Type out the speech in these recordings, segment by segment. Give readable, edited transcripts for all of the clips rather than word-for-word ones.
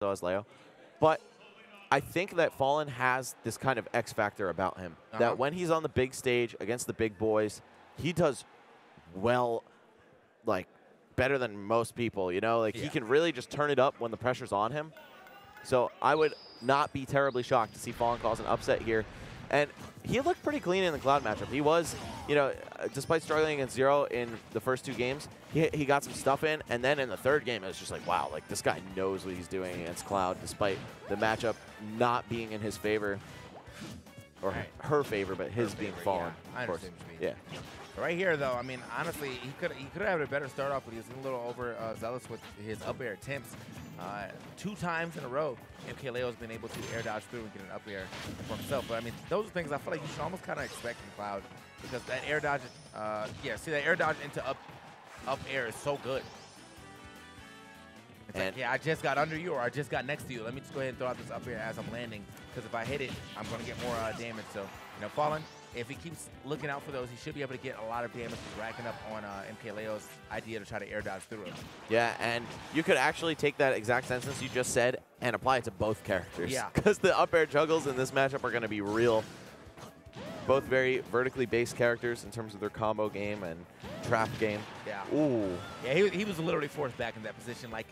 so has Leo. But I think that falln has this kind of X factor about him. That when he's on the big stage against the big boys, he does well, like, better than most people, you know? Like, he can really just turn it up when the pressure's on him. So I would not be terribly shocked to see falln cause an upset here. And he looked pretty clean in the Cloud matchup. He was, you know, despite struggling against Zero in the first 2 games, he got some stuff in. And then in the 3rd game, it was just like, wow, like this guy knows what he's doing against Cloud, despite the matchup not being in his favor. Or her favor, but his being falln, of course. Yeah. Right here, though, I mean, honestly, he could have had a better start off, but he was a little overzealous with his up air attempts. 2 times in a row, MkLeo has been able to air dodge through and get an up air for himself. But I mean, those are things I feel like you should almost kind of expect from Cloud, because that air dodge, see that air dodge into up air is so good. It's like, yeah, I just got under you, or I just got next to you. Let me just go ahead and throw out this up air as I'm landing, because if I hit it, I'm going to get more damage. So, you know, falln, if he keeps looking out for those, he should be able to get a lot of damage. He's racking up on MkLeo's idea to try to air dodge through it. Yeah, and you could actually take that exact sentence you just said and apply it to both characters. Yeah. Because the up air juggles in this matchup are going to be real. Both very vertically based characters in terms of their combo game and trap game. Yeah. Ooh. Yeah, he was literally forced back in that position. Like,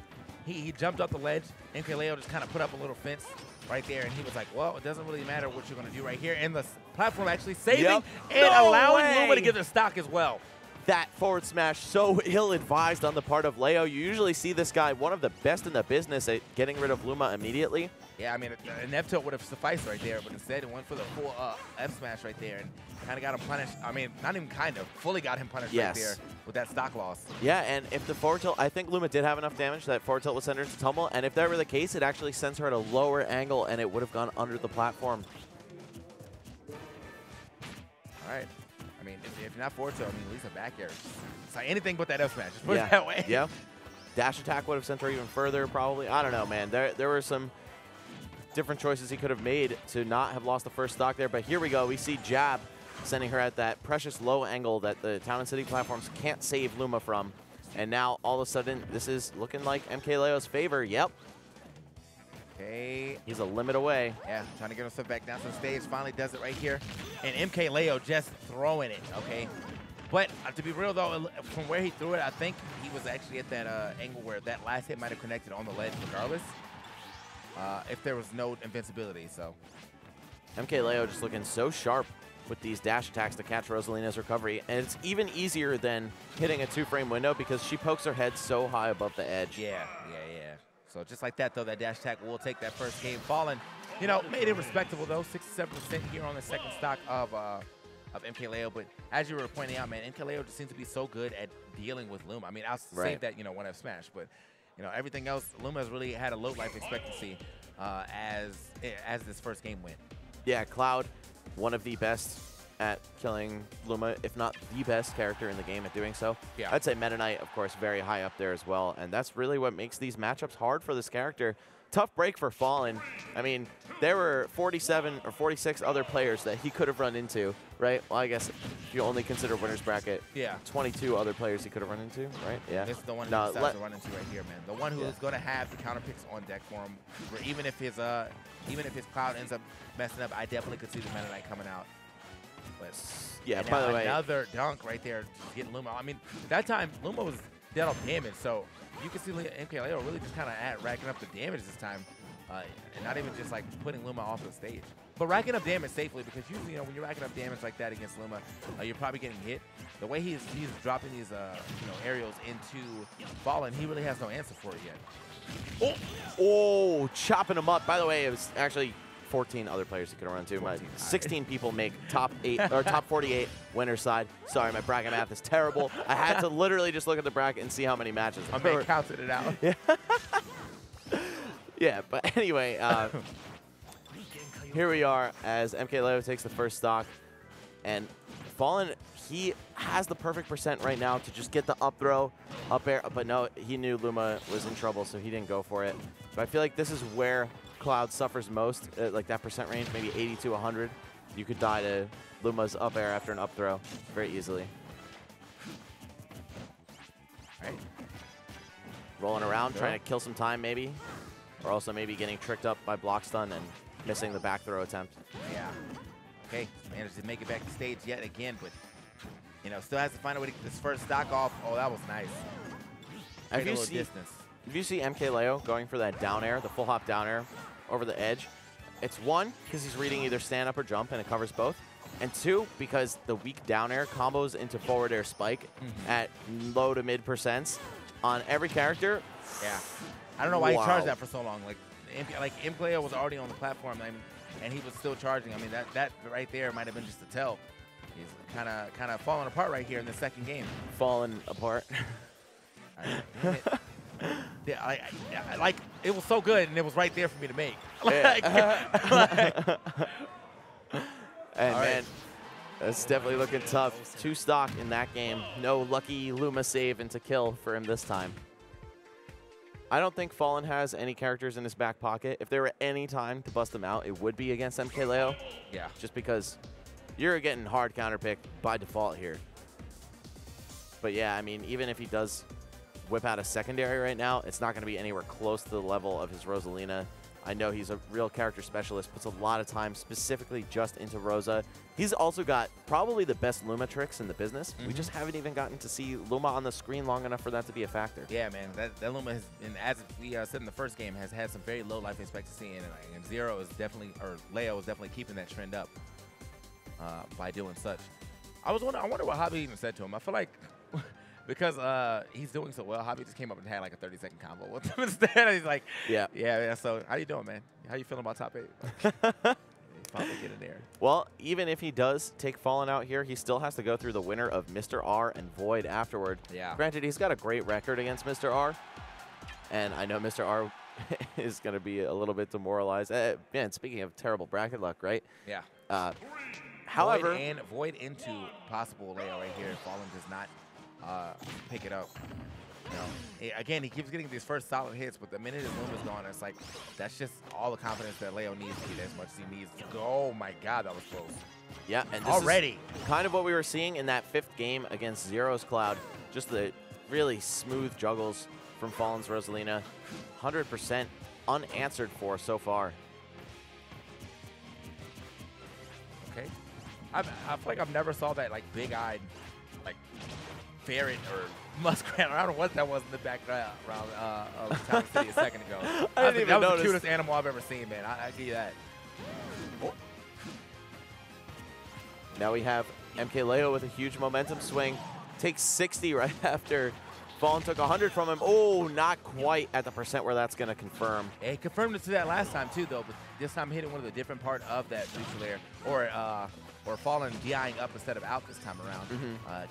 he jumped up the ledge. MkLeo just kind of put up a little fence right there, and he was like, well, it doesn't really matter what you're going to do right here. And the platform actually saving and allowing Luma to get the stock as well. That forward smash so ill-advised on the part of Leo. You usually see this guy, one of the best in the business at getting rid of Luma immediately. Yeah, I mean, an F tilt would have sufficed right there, but instead it went for the full F smash right there and kind of got him punished. I mean, not even kind of, fully got him punished right there with that stock loss. Yeah, and if the forward tilt, I think Luma did have enough damage that forward tilt would send her to tumble, and if that were the case, it actually sends her at a lower angle and it would have gone under the platform. All right. I mean, if you're not forward tilt, I mean, at least a back air. It's like anything but that F smash. Just put it that way. Yeah. Dash attack would have sent her even further, probably. I don't know, man. There were some different choices he could have made to not have lost the first stock there, but here we go. We see jab sending her at that precious low angle that the Town and City platforms can't save Luma from. And now, all of a sudden, this is looking like MkLeo's favor. Yep. Okay. He's a limit away. Yeah, trying to get himself back down to the stage. Finally does it right here. And MkLeo just throwing it, okay? But to be real, though, from where he threw it, I think he was actually at that angle where that last hit might have connected on the ledge regardless. If there was no invincibility, so. MkLeo just looking so sharp with these dash attacks to catch Rosalina's recovery. And it's even easier than hitting a 2-frame window because she pokes her head so high above the edge. Yeah. So just like that, though, that dash attack will take that first game. falln, you know, made it respectable, though. 67% here on the second stock of MkLeo. But as you were pointing out, man, MkLeo just seems to be so good at dealing with Luma. I mean, I'll save that, you know, one F smash, but you know, everything else, Luma has really had a low life expectancy as this first game went. Yeah, Cloud, one of the best at killing Luma, if not the best character in the game at doing so. Yeah. I'd say Meta Knight, of course, very high up there as well, and that's really what makes these matchups hard for this character. Tough break for falln. I mean, there were 47 or 46 other players that he could have run into, right? Well, I guess if you only consider winner's bracket, 22 other players he could have run into, right? Yeah. This is the one he decides to run into right here, man. The one who is going to have the counter picks on deck for him, where even if his Cloud ends up messing up, I definitely could see the Meta Knight coming out. But yeah, by the way, another dunk right there, getting Luma. I mean, that time Luma was dead on damage, so you can see MkLeo really just kind of racking up the damage this time, and not even just like putting Luma off the stage, but racking up damage safely, because usually, you know, when you're racking up damage like that against Luma, you're probably getting hit. The way he's dropping these you know, aerials into falln, he really has no answer for it yet. Oh, chopping him up. By the way, it was actually 14 other players he could have run to. 16 people make top 8 or top 48 winner side. Sorry, my bracket math is terrible. I had to literally just look at the bracket and see how many matches. I mean, counted it out. Yeah, but anyway, here we are as MkLeo takes the first stock, and falln, he has the perfect percent right now to just get the up throw, up air, but no, he knew Luma was in trouble, so he didn't go for it. But I feel like this is where Cloud suffers most, like that percent range, maybe 80 to 100. You could die to Luma's up air after an up throw very easily. All right. Rolling around, trying to kill some time maybe. or also maybe getting tricked up by block stun and missing the back throw attempt. Yeah. Okay, managed to make it back to stage yet again, but you know, still has to find a way to get this first stock off. Oh, that was nice. If you see MkLeo going for that down air, the full hop down air over the edge, it's one, because he's reading either stand up or jump and it covers both. And two, because the weak down air combos into forward air spike at low to mid percents on every character. Yeah. I don't know why he charged that for so long. Like MkLeo was already on the platform and he was still charging. I mean, that right there might have been just a tell. He's kind of falling apart right here in the second game. Falling apart. Yeah, like it was so good and it was right there for me to make. And man, that's definitely looking tough. 2 stock in that game. No lucky Luma save into kill for him this time. I don't think falln has any characters in his back pocket. If there were any time to bust him out, it would be against MkLeo. Yeah. Just because you're getting hard counterpick by default here. But yeah, I mean, even if he does whip out a secondary right now, it's not going to be anywhere close to the level of his Rosalina. I know he's a real character specialist, puts a lot of time specifically just into Rosa. He's also got probably the best Luma tricks in the business. We just haven't even gotten to see Luma on the screen long enough for that to be a factor. Yeah, man, that Luma has, and as we said in the first game, has had some very low life expectancy, and Zero is definitely, or Leo is definitely keeping that trend up by doing such. I wonder what Hobby even said to him. I feel like because he's doing so well, Hobby just came up and had like a 30-second combo with him instead. He's like, yeah. So how you doing, man? How you feeling about top 8? Probably get in there. Well, even if he does take falln out here, he still has to go through the winner of Mr. R and Void afterward. Yeah. Granted, he's got a great record against Mr. R, and I know Mr. R is going to be a little bit demoralized. Man, speaking of terrible bracket luck, right? Yeah. However, Void into possible Leo right here. falln does not pick it up. You know, again, he keeps getting these first solid hits, but the minute his Luma's gone, it's like that's just all the confidence that Leo needs to get as much as he needs to go. Oh my God, that was close. Yeah, and this already is kind of what we were seeing in that 5th game against Zero's Cloud. Just the really smooth juggles from falln's Rosalina. 100% unanswered for so far. Okay. I feel like I've never saw that like big-eyed, like ferret or muskrat. I don't know what that was in the background of Town City a second ago. I didn't even notice. That was the cutest animal I've ever seen, man. I give you that. Oh. Now we have MkLeo with a huge momentum swing. Takes 60 right after falln took 100 from him. Oh, not quite at the percent where that's going to confirm. Yeah, he confirmed it to that last time too, though. But this time hitting one of the different part of that neutral air, or falln DIing up instead of out this time around.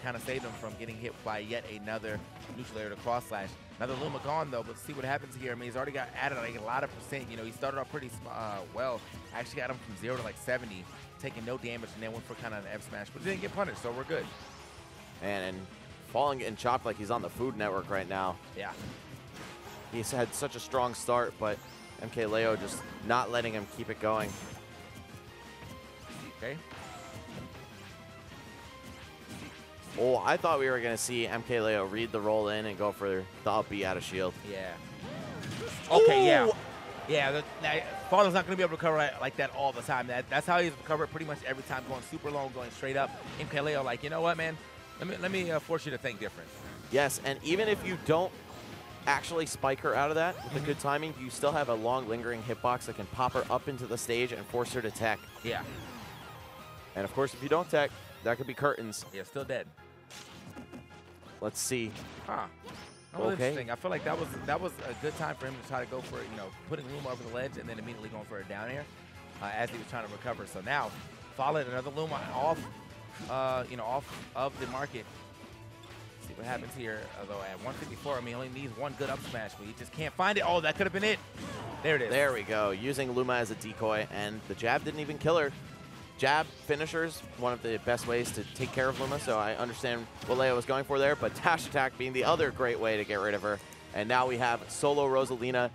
Kind of saved him from getting hit by yet another neutral air to cross slash. Another Luma gone though, but see what happens here. I mean, he's already got added like a lot of percent. You know, he started off pretty well. Actually got him from 0 to like 70, taking no damage, and then went for kind of an F smash, but didn't get punished, so we're good. And falln getting chopped like he's on the Food Network right now. Yeah. He's had such a strong start, but MkLeo just not letting him keep it going. Okay. Oh, I thought we were going to see MkLeo read the roll in and go for the up B out of shield. Yeah. Okay, Ooh. yeah. Yeah, falln's not going to be able to recover like that all the time. That's how he's recovered pretty much every time, going super low, going straight up. MkLeo, like, you know what, man? Let me force you to think different. Yes, and even if you don't actually spike her out of that with the good timing, you still have a long lingering hitbox that can pop her up into the stage and force her to tech. Yeah. And of course, if you don't tech, that could be curtains. Yeah, still dead. Let's see. Huh. That was interesting. I feel like that was a good time for him to try to go for, you know, putting Luma over the ledge and then immediately going for a down air as he was trying to recover. So now, followed another Luma off, you know, off of the market. Let's see what happens here. Although at 154, I mean, he only needs one good up smash, but he just can't find it. Oh, that could have been it. There it is. There we go. Using Luma as a decoy, and the jab didn't even kill her. Jab finishers, one of the best ways to take care of Luma, so I understand what Leo was going for there, but dash attack being the other great way to get rid of her. And now we have solo Rosalina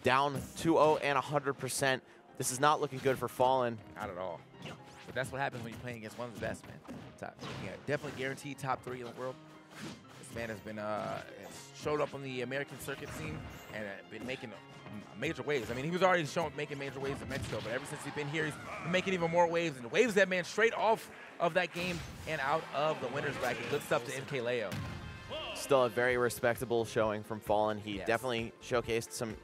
down 2-0 and 100%. This is not looking good for falln. Not at all. But that's what happens when you're playing against one of the best, man. Yeah, definitely guaranteed top 3 in the world. This man has been has showed up on the American circuit scene and been making major waves. I mean, he was already making major waves in Mexico, but ever since he's been here, he's been making even more waves, and waves that man straight off of that game and out of the winner's bracket. Good stuff to MkLeo. Still a very respectable showing from falln. He definitely showcased some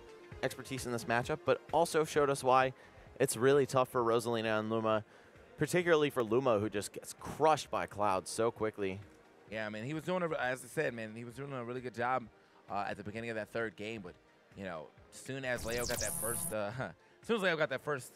expertise in this matchup, but also showed us why it's really tough for Rosalina and Luma, particularly for Luma, who just gets crushed by Cloud so quickly. Yeah, I mean, he was doing, as I said, man, he was doing a really good job at the beginning of that third game, but, you know, as soon as Leo got that first